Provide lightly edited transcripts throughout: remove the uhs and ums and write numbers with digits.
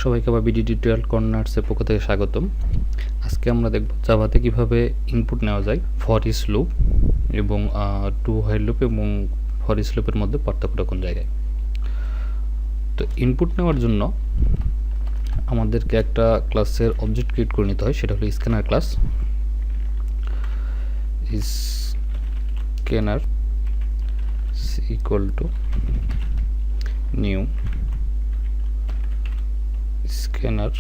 সবাইকে আবার BD tutorial কর্নার্সের পক্ষ থেকে স্বাগতম। আজকে আমরা দেখব জাভাতে কিভাবে ইনপুট নেওয়া যায় ফর ইচ লুপ এবং টু হোয়াইল লুপ এবং ফর ইচ লুপের মধ্যে পার্থক্যটা কোন জায়গায়। তো ইনপুট নেওয়ার জন্য আমাদেরকে একটা ক্লাসের অবজেক্ট ক্রিয়েট করে নিতে হয়, সেটা হলো scanner class. Scanner equal to new scanner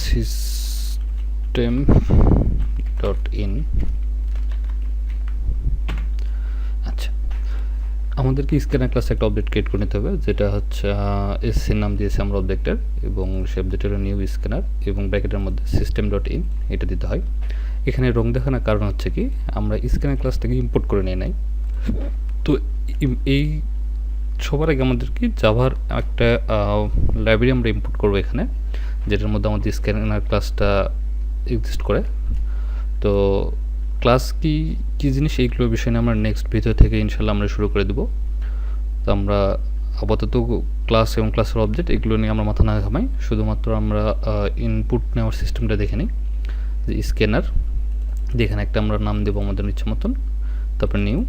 system dot in। আচ্ছা, আমাদেরকে স্ক্যানার ক্লাসে একটা অবজেক্ট ক্রিয়েট করে নিতে হবে, যেটা হচ্ছে এসসি নাম দিয়েছি আমরা অবজেক্টের, এবং সে অবজেক্টের নিউ স্ক্যানার এবং ব্র্যাকেটের মধ্যে সিস্টেম ডট ইন এটা দিতে হয়। এখানে রং দেখানোর কারণ হচ্ছে কি, আমরা স্ক্যানার ক্লাস থেকে ইম্পোর্ট করে নিয়ে নাই। তো এই সবার আগে আমাদের কি জাভার একটা লাইব্রেরি আমরা ইম্পোর্ট করবো এখানে, যেটার মধ্যে আমাদের স্ক্যানার ক্লাসটা এক্সিস্ট করে। তো ক্লাস কি জিনিস এইগুলো বিষয় নিয়ে আমরা নেক্সট ভিডিও থেকে ইনশাল্লাহ আমরা শুরু করে দেবো। তো আমরা আপাতত ক্লাস এবং ক্লাসের অবজেক্ট এগুলো নিয়ে আমরা মাথা না ঘামাই, শুধুমাত্র আমরা ইনপুট নেওয়ার সিস্টেমটা দেখে নিই। যে স্ক্যানার, যেখানে একটা আমরা নাম দেবো আমাদের ইচ্ছে মতন, তারপর নিউ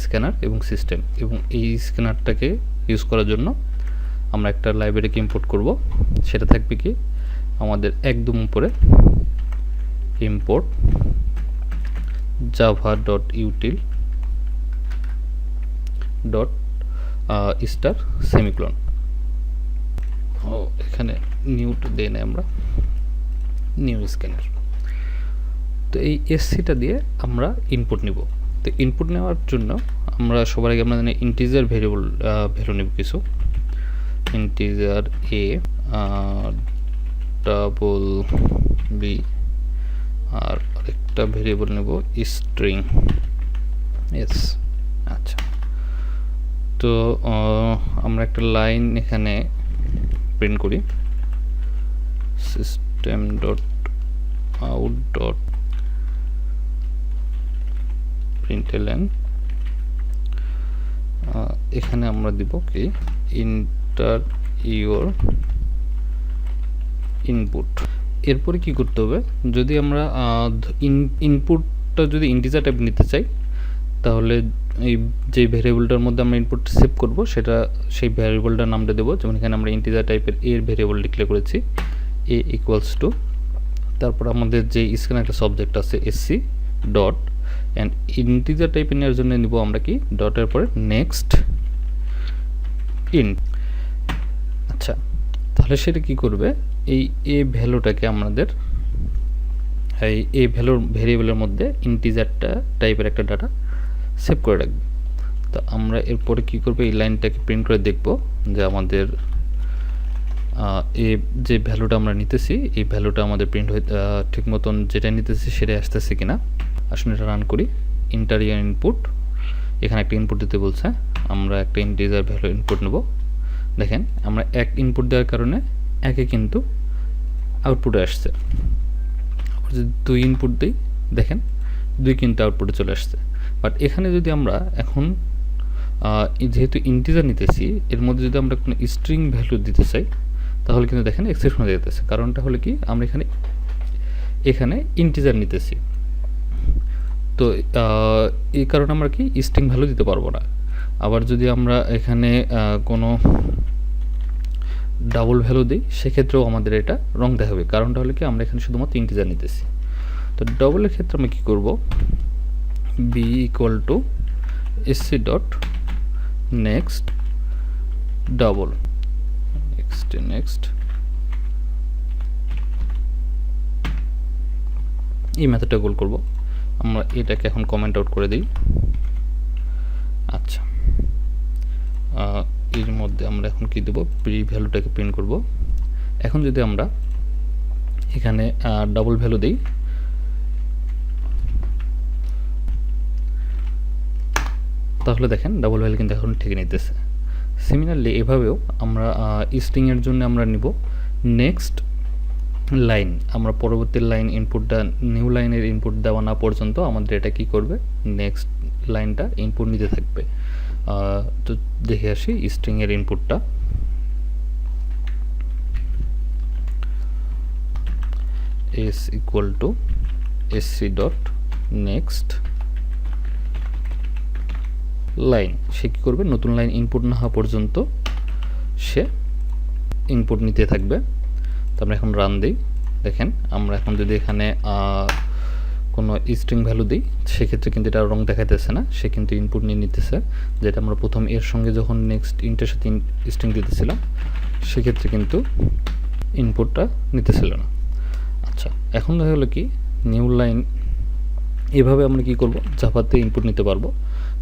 স্ক্যানার এবং সিস্টেম, এবং এই স্ক্যানারটাকে ইউজ করার জন্য আমরা একটা লাইব্রেরিকে ইম্পোর্ট করব। সেটা থাকবে কি আমাদের একদম উপরে import Java dot util dot star semicolon. এখানে নিউটা দিয়ে নেই আমরা, নিউ স্ক্যানার। তো এই এসসিটা দিয়ে আমরা ইনপুট নিব। তো ইনপুট নেওয়ার জন্য আমরা সবার আগে আমরা ইন্টিজার ভেরিয়েবল ভ্যালু নেব কিছু, ইন্টিজার এ ডাবল বি আর আরেকটা ভেরিয়েবল নেব স্ট্রিং এস। আচ্ছা, তো আমরা একটা লাইন এখানে প্রিন্ট করি, সিস্টেম ডট আউট ডট প্রিন্টএলএন। এখানে আমরা দিব কি ইন্টার ইওর ইনপুট। এরপরে কি করতে হবে, যদি আমরা ইনপুটটা যদি ইন্টিজার টাইপ নিতে চাই, তাহলে এই যে ভেরিয়েবলটার মধ্যে আমরা ইনপুট সেভ করব সেটা সেই ভেরিয়েবলটার নামটা দেবো। যেমন এখানে আমরা ইন্টিজার টাইপের এর ভেরিয়েবল ডিক্লেয়ার করেছি, এ ইকুয়ালস টু, তারপর আমাদের যে স্ক্যানার ক্লাস অবজেক্ট আছে এসসি ডট অ্যান্ড ইন্টিজার টাইপের নেওয়ার জন্য নিব আমরা কি ডটের পরে নেক্সট ইন্ট। আচ্ছা, তাহলে সেটা কি করবে, এই এ ভ্যালুটাকে আমাদের এই ভ্যালুর ভেরিয়েবলের মধ্যে ইন্টিজারটা টাইপের একটা ডাটা সেভ করে রাখবে। তো আমরা এরপরে কি করব, এই লাইনটাকে প্রিন্ট করে দেখব যে আমাদের এ যে ভ্যালুটা আমরা নিতেছি এই ভ্যালুটা আমাদের প্রিন্ট হয়ে ঠিক মতন যেটা নিতেছি সেটাই আসতেছে কিনা। আসলে এটা রান করি, ইন্টার ইয়ার ইনপুট, এখানে একটা ইনপুট দিতে বলছে, আমরা একটা ইন্টিজার ভ্যালু ইনপুট নেব। দেখেন আমরা এক ইনপুট দেওয়ার কারণে একে কিন্তু আউটপুটে আসছে। আবার যদি দুই ইনপুট দিই, দেখেন দুই কিন্তু আউটপুটে চলে আসছে। বাট এখানে যদি আমরা এখন যেহেতু ইন্টিজার নিতেছি, এর মধ্যে যদি আমরা কোনো স্ট্রিং ভ্যালু দিতে চাই, তাহলে কিন্তু দেখেন এক্সেপশন হয়ে যেতেছে। কারণটা হলো কি, আমরা এখানে ইন্টিজার নিতেছি, তো এই কারণে আমরা কি স্ট্রিং ভ্যালু দিতে পারবো না। আবার যদি আমরা এখানে কোনো ডাবল ভ্যালু দিই, সেক্ষেত্রেও আমাদের এটা রং দেখাবে। কারণটা হলো কি, আমরা এখানে শুধুমাত্র ইন্টিজার নিতেছি। তো ডাবলের ক্ষেত্রে আমরা কী করব, B equal to SC dot next double next. এই মেথডটা কল করব। আমরা এটাকে এখন কমেন্ট আউট করে দিই। আচ্ছা, এর মধ্যে আমরা এখন কি দেব, প্রি ভ্যালুটাকে প্রিন্ট করব। এখন যদি আমরা এখানে ডাবল ভ্যালু দিই, তাহলে দেখেন ডাবল ভ্যালু কিন্তু এখন ঠিক নিতেছে। সিমিলারলি এভাবেও আমরা স্ট্রিংয়ের জন্য আমরা নিব নেক্সট লাইন। আমরা পরবর্তী লাইন ইনপুটটা নিউ লাইনের ইনপুট দেওয়া না পর্যন্ত আমাদের এটা কি করবে, নেক্সট লাইনটা ইনপুট নিতে থাকবে। তো দেখে আসি স্ট্রিংয়ের ইনপুটটা। S equal to SC dot next line. সে কী করবে, নতুন লাইন ইনপুট না হওয়া পর্যন্ত সে ইনপুট নিতে থাকবে। তো আমরা এখন রান দিই। দেখেন আমরা এখন যদি এখানে কোনো স্ট্রিং ভ্যালু দিই সেক্ষেত্রে কিন্তু এটা রং দেখাইতেছে না, সে কিন্তু ইনপুট নিয়ে নিতেছে। যেটা আমরা প্রথম এর সঙ্গে যখন নেক্সট ইন্টের সাথে স্ট্রিং দিতেছিলাম সেক্ষেত্রে কিন্তু ইনপুটটা নিতেছিল না। আচ্ছা, এখন দেখা গেলো কি নিউ লাইন, এভাবে আমরা কি করব, জাভাতে ইনপুট নিতে পারবো।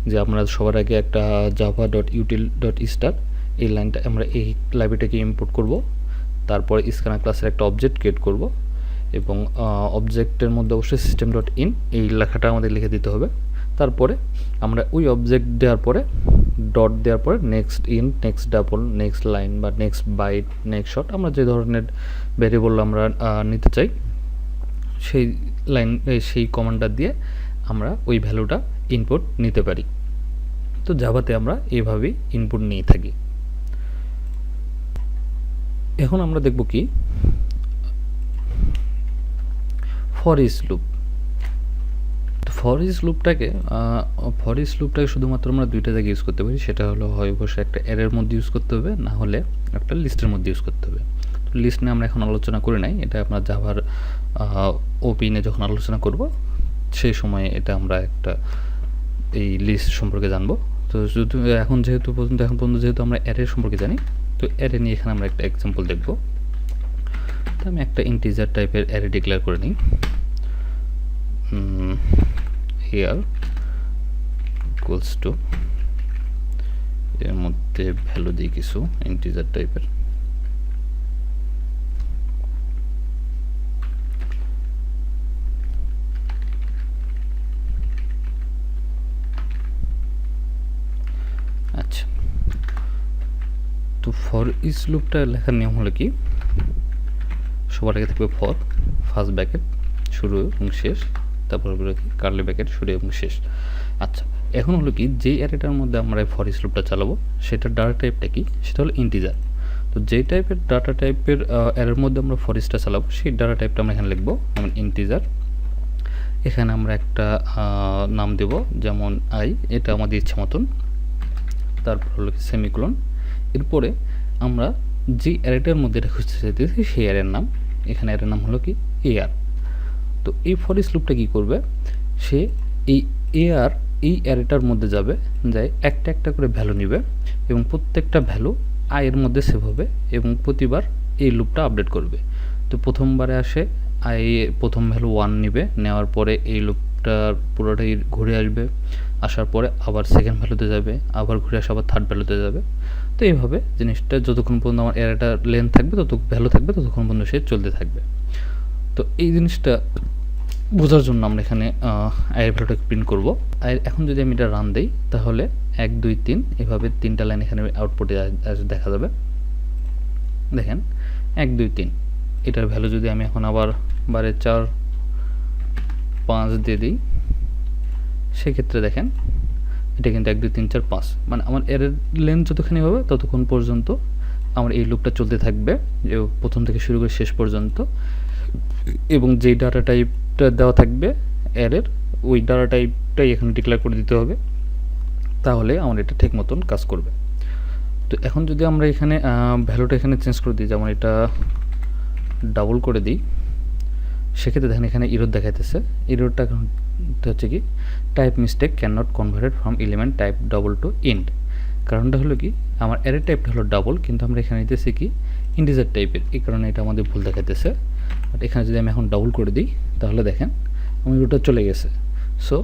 যে আমরা সবার আগে একটা Java dot util dot star এই লাইনটা আমরা এই লাইব্রেরিটাকে ইম্পোর্ট করব। তারপরে স্ক্যানার ক্লাসের একটা অবজেক্ট ক্রিয়েট করব এবং অবজেক্টের মধ্যে অবশ্যই সিস্টেম ডট ইন এই লেখাটা আমাদের লিখে দিতে হবে। তারপরে আমরা ওই অবজেক্ট দেওয়ার পরে ডট দেওয়ার পরে next in, next double, next line বা নেক্সট বাইট, নেক্সট শর্ট, আমরা যে ধরনের ভ্যারিয়েবল আমরা নিতে চাই সেই লাইন সেই কমান্ডটা দিয়ে আমরা ওই ভ্যালুটা ইনপুট নিতে পারি। তো জাভাতে আমরা এইভাবেই ইনপুট নিয়ে থাকি। এখন আমরা দেখব কি for each loop. For each লুপটাকে শুধুমাত্র আমরা দুইটা জায়গায় ইউজ করতে পারি। সেটা হলো হয় অবশ্যই একটা অ্যারের মধ্যে ইউজ করতে হবে, না হলে একটা লিস্টের মধ্যে ইউজ করতে হবে। তো লিস্ট নিয়ে আমরা এখন আলোচনা করি নাই, এটা আপনার জাভার ওপি নিয়ে যখন আলোচনা করব সেই সময়ে এটা আমরা একটা এই লিস্ট সম্পর্কে জানবো। তো শুধু এখন পর্যন্ত যেহেতু আমরা অ্যারে সম্পর্কে জানি, তো অ্যারে নিয়ে এখানে আমরা একটা এক্সাম্পল দেখব। তো আমি একটা ইন্টিজার টাইপের অ্যারে ডিক্লেয়ার করে নিই। হিয়ার ইকুয়ালস টু, এর মধ্যে ভ্যালু দিই কিছু ইন্টিজার টাইপের। আচ্ছা, তো ফর ইচ লুপটা লেখার নিয়ম হলো কি, সবার আগে থাকবে ফর, ফার্স্ট ব্র্যাকেট শুরু এবং শেষ, তারপর হলো কি কার্লি ব্র্যাকেট শুরু এবং শেষ। আচ্ছা, এখন হলো কি যেই অ্যারেটার মধ্যে আমরা ফর ইচ লুপটা চালাবো সেটার ডাটা টাইপটা কি, সেটা হলো ইন্টিজার। তো যেই টাইপের ডাটা টাইপের অ্যারের মধ্যে আমরা ফর ইচটা চালাবো সেই ডাটা টাইপটা আমরা এখানে লিখবো, যেমন ইন্টিজার। এখানে আমরা একটা নাম দেব, যেমন আই, এটা আমাদের ইচ্ছা মতন। তারপর হলো কি সেমিকোলন। এরপরে আমরা যে অ্যারেটার মধ্যে এটা খুঁজতে চাইতেছি সেই অ্যারের নাম, এখানে অ্যারের নাম হলো কি এআর। তো এই ফর ইচ লুপটা কী করবে, সে এই এআর এই অ্যারেটার মধ্যে যাবে, যাই একটা একটা করে ভ্যালু নেবে এবং প্রত্যেকটা ভ্যালু আয়ের মধ্যে সেভ হবে এবং প্রতিবার এই লুপটা আপডেট করবে। তো প্রথমবারে আসে আই প্রথম ভ্যালু 1 নেবে, নেওয়ার পরে এই লুপটার পুরোটাই ঘুরে আসবে, আসার পরে আবার সেকেন্ড ভ্যালুতে যাবে, আবার ঘুরে আসে আবার থার্ড ভ্যালুতে যাবে। তো এইভাবে জিনিসটা যতক্ষণ পর্যন্ত আমার অ্যারেটার লেন্থ থাকবে, ভ্যালু থাকবে, ততক্ষণ পর্যন্ত সে চলতে থাকবে। তো এই জিনিসটা বোঝার জন্য আমরা এখানে আয়ের ভ্যালুটাকে প্রিন্ট করব। আর এখন যদি আমি এটা রান দিই তাহলে 1 2 3 এভাবে তিনটা লাইন এখানে আউটপুটে দেখা যাবে। দেখেন 1 2 3, এটার ভ্যালু যদি আমি এখন আবার 4 5 দিয়ে দিই সেক্ষেত্রে দেখেন এটা কিন্তু 1 2 3 4 5, মানে আমার এর লেন্থ যতখানি হবে ততক্ষণ পর্যন্ত আমার এই লুপটা চলতে থাকবে, যে প্রথম থেকে শুরু করে শেষ পর্যন্ত। এবং যেই ডাটা টাইপটা দেওয়া থাকবে অ্যারের, ওই ডাটা টাইপটাই এখানে ডিক্লেয়ার করে দিতে হবে, তাহলে আমার এটা ঠিক মতন কাজ করবে। তো এখন যদি আমরা এখানে ভ্যালুটা এখানে চেঞ্জ করে দিই, যেমন এটা ডাবল করে দিই, সেক্ষেত্রে দেখেন এখানে ইরর দেখাইতেছে। ইররটা হচ্ছে কি type mistake can not converted from element type double to int. কারণটা হলো কি আমার অ্যারে টাইপটা হলো ডাবল, কিন্তু আমরা এখানে নিতেছি কি ইন্টিজার টাইপের, এই কারণে এটা আমাদের ভুল দেখাইতেছে। বাট এখানে যদি আমি এখন ডাবল করে দিই তাহলে দেখেন আমার ওটা চলে গেছে। সো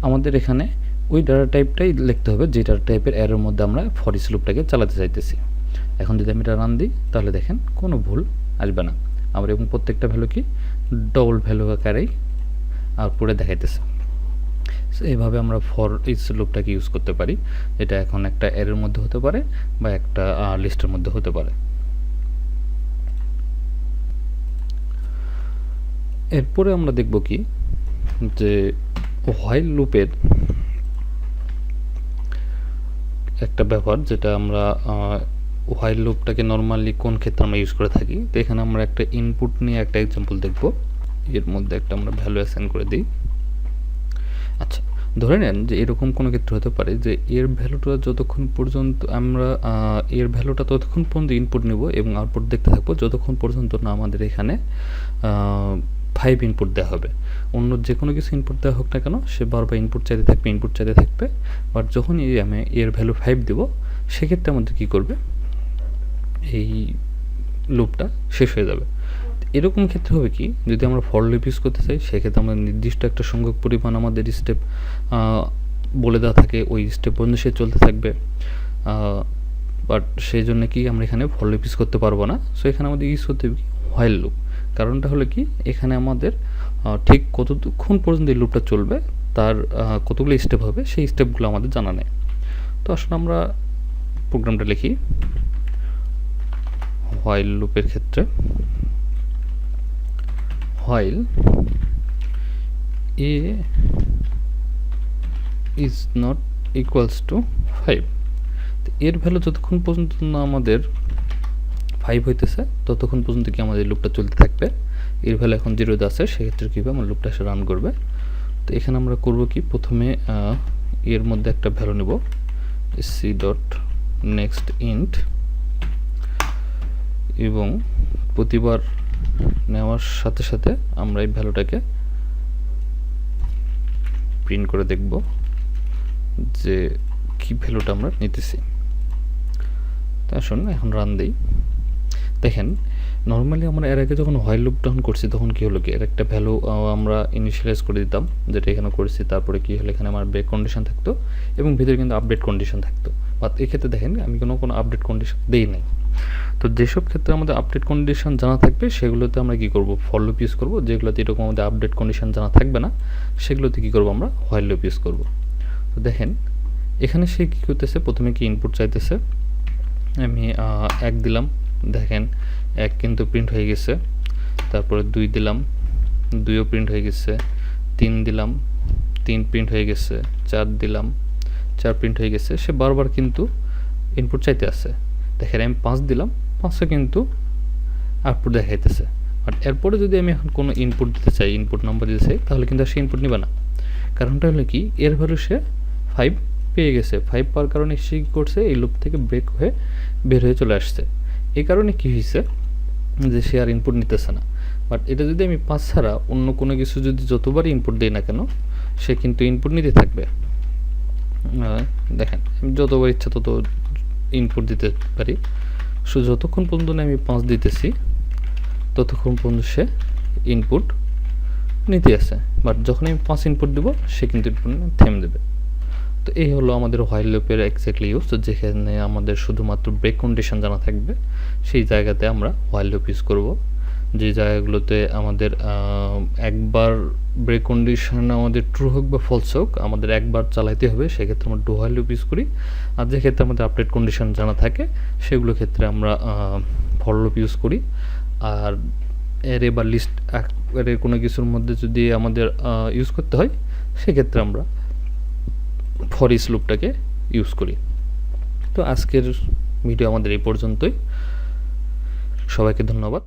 আমাদের এখানে ওই ডাটা টাইপটাই লিখতে হবে যে ডাটা টাইপের অ্যারের মধ্যে আমরা ফর ইচ লুপটাকে চালাতে চাইতেছি। এখন যদি আমি এটা রান দিই তাহলে দেখেন কোনো ভুল আসবে না আমার, এবং প্রত্যেকটা ভ্যালু কি ডবল ভ্যালু আকারেই আউটপুটে দেখাইতেছে। সো এইভাবে আমরা ফর ইচ লুপটাকে ইউজ করতে পারি। এটা এখন একটা অ্যারের মধ্যে হতে পারে বা একটা লিস্টের মধ্যে হতে পারে। এরপরে আমরা দেখব কি যে হোয়াইল লুপের একটা ব্যাপার যেটা আমরা হোয়াইল লুপটাকে নর্মালি কোন ক্ষেত্রে আমরা ইউজ করে থাকি। তো এখানে আমরা একটা ইনপুট নিয়ে একটা এক্সাম্পল দেখব। এর মধ্যে একটা আমরা ভ্যালু অ্যাসাইন করে দিই। আচ্ছা, ধরে নেন যে এরকম কোনো ক্ষেত্রে হতে পারে যে এর ভ্যালুটা যতক্ষণ পর্যন্ত আমরা এর ভ্যালুটা ততক্ষণ পর্যন্ত ইনপুট নেব এবং আউটপুট দেখতে থাকবো যতক্ষণ পর্যন্ত না আমাদের এখানে 5 ইনপুট দেওয়া হবে। অন্য যে কোনো কিছু ইনপুট দেওয়া হোক না কেন সে বারবার ইনপুট চাইতে থাকবে। বাট যখনই আমি এর ভ্যালু 5 দেব সেক্ষেত্রে আমাদের কী করবে, এই লুপটা শেষ হয়ে যাবে। এরকম ক্ষেত্রে হবে কি, যদি আমরা ফর লুপ ইউজ করতে চাই সেক্ষেত্রে আমরা নির্দিষ্ট একটা সংখ্যক পরিমাণ আমাদের স্টেপ বলে দেওয়া থাকে, ওই স্টেপ পর্যন্ত সে চলতে থাকবে। বাট সেই জন্য কি আমরা এখানে ফর লুপ ইউজ করতে পারবো না। সো এখানে আমাদের ইউজ করতে হবে কি, হোয়াইল লুপ। কারণটা হলো কি, এখানে আমাদের ঠিক কতক্ষণ পর্যন্ত এই লুপটা চলবে, তার কতগুলো স্টেপ হবে সেই স্টেপগুলো আমাদের জানা নেই। তো আসলে আমরা প্রোগ্রামটা লিখি। হোয়াইল লুপের ক্ষেত্রে while a is not equals to 5, তো এর ভ্যালু যতক্ষণ পর্যন্ত না আমাদের 5 হইতেছে ততক্ষণ পর্যন্ত কি আমাদের লুপটা চলতে থাকবে। এর ভ্যালু এখন 0 আছে, সেক্ষেত্রে কী হবে, আমার লুপটা এসে রান করবে। তো এখানে আমরা করব কি, প্রথমে এর মধ্যে একটা ভ্যালু নেব c.nextInt এবং প্রতিবার নেওয়ার সাথে সাথে আমরা এই ভ্যালুটাকে প্রিন্ট করে দেখব যে কি ভ্যালুটা আমরা নিতেছি। তা আসুন এখন রান দিই। দেখেন নর্মালি আমরা এর আগে যখন হোয়াইল লুপ ডাউন করছি তখন কি হলো কি, এর একটা ভ্যালু আমরা ইনিশিয়ালাইজ করে দিতাম, যেটা এখানে করেছি। তারপরে কি হলো, এখানে আমার ব্রেক কন্ডিশন থাকতো এবং ভিতরে কিন্তু আপডেট কন্ডিশন থাকতো। বাট এক্ষেত্রে দেখেন আমি কোনো আপডেট কন্ডিশন দেই নাই। তো যেসব ক্ষেত্রে আমাদের আপডেট কন্ডিশন জানা থাকবে সেগুলোতে আমরা কী করব, ফর লুপ ইউজ করব। যেগুলোতে এরকম আমাদের আপডেট কন্ডিশন জানা থাকবে না সেগুলোতে কী করব, আমরা হোয়াইল লুপ ইউজ করব। তো দেখেন এখানে সে কী করতেছে, প্রথমে কি ইনপুট চাইতেছে, আমি 1 দিলাম, দেখেন 1 কিন্তু প্রিন্ট হয়ে গেছে। তারপরে 2 দিলাম, 2ও প্রিন্ট হয়ে গেছে। 3 দিলাম, 3 প্রিন্ট হয়ে গেছে। 4 দিলাম, 4 প্রিন্ট হয়ে গেছে। সে বারবার কিন্তু ইনপুট চাইতে আসে। দেখেন আমি 5 দিলাম, 5ও কিন্তু আউটপুট দেখাইতেছে। বাট এরপরে যদি আমি এখন কোনো ইনপুট দিতে চাই, ইনপুট নাম্বার দিতে চাই, তাহলে কিন্তু সে ইনপুট নেবে না। কারণটা হলো কি, এর ভ্যালু সে 5 পেয়ে গেছে। 5 পাওয়ার কারণে সে কী করছে, এই লুপ থেকে ব্রেক হয়ে বের হয়ে চলে আসছে। এই কারণে কী হয়েছে যে সে আর ইনপুট নিতেছে না। বাট এটা যদি আমি 5 ছাড়া অন্য কোনো কিছু যদি যতবারই ইনপুট দিই না কেন, সে কিন্তু ইনপুট নিতে থাকবে। দেখেন আমি যতবার ইচ্ছা তত ইনপুট দিতে পারি। শুধু যতক্ষণ পর্যন্ত না আমি 5 দিতেছি ততক্ষণ পর্যন্ত সে ইনপুট নিতে আসে। বাট যখন আমি 5 ইনপুট দেবো সে কিন্তু ইনপুট থেমে দেবে। তো এই হলো আমাদের হোয়াইল লুপের এক্স্যাক্টলি ইউজ। তো যেখানে আমাদের শুধুমাত্র ব্রেক কন্ডিশন জানা থাকবে সেই জায়গাতে আমরা হোয়াইল লুপ ইউজ করব। যে জায়গাগুলোতে আমাদের একবার ব্রেক কন্ডিশন আমাদের ট্রু হোক বা ফলস হোক আমাদের একবার চালাইতে হবে, সেক্ষেত্রে আমরা ডু হোয়াইল লুপ ইউজ করি। আর যে ক্ষেত্রে আমাদের আপডেট কন্ডিশন জানা থাকে সেগুলো ক্ষেত্রে আমরা ফর লুপ ইউজ করি। আর অ্যারে বা লিস্ট অ্যারে কোনো কিছুর মধ্যে যদি আমাদের ইউজ করতে হয় সেক্ষেত্রে আমরা ফর ইচ লুপটাকে ইউজ করি। তো আজকের ভিডিও আমাদের এই পর্যন্তই। সবাইকে ধন্যবাদ।